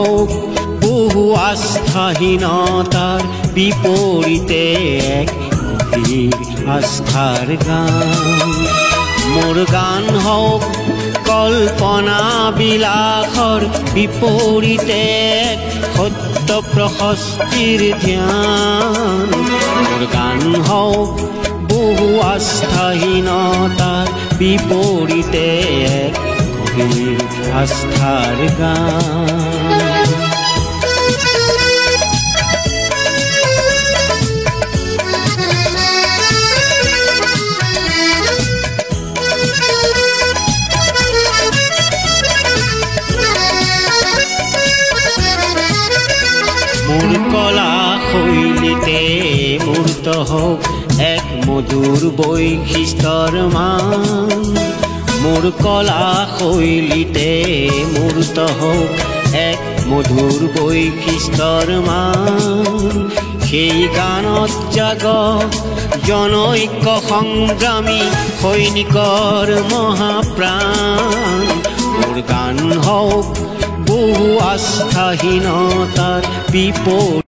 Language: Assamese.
হওক বহু আস্থাহীনতাৰ বিপৰীতে এক গভীৰ আস্থাৰ গান। মোৰ গান হওক কল্পনা বিলাসৰ বিপৰীতে এক সত্য প্ৰশস্তিৰ ধ্যান। মোৰ গান হওক বহু আস্থাহীনতাৰ বিপৰীতে এক গভীৰ আস্থাৰ গান। মোৰ কলা শৈলীতে মূৰ্ত হোক এক মধুৰ বৈশিষ্ট্যৰ মান। মোৰ কলা শৈলীতে মূৰ্ত হোক এক মধুৰ বৈশিষ্ট্যৰ মান। সেই গানত জাগ জনৈক সংগ্ৰামী সৈনিকৰ মহাপ্ৰাণ। মোৰ গান হওক বহু আস্থাহীনতাৰ বিপৰীতে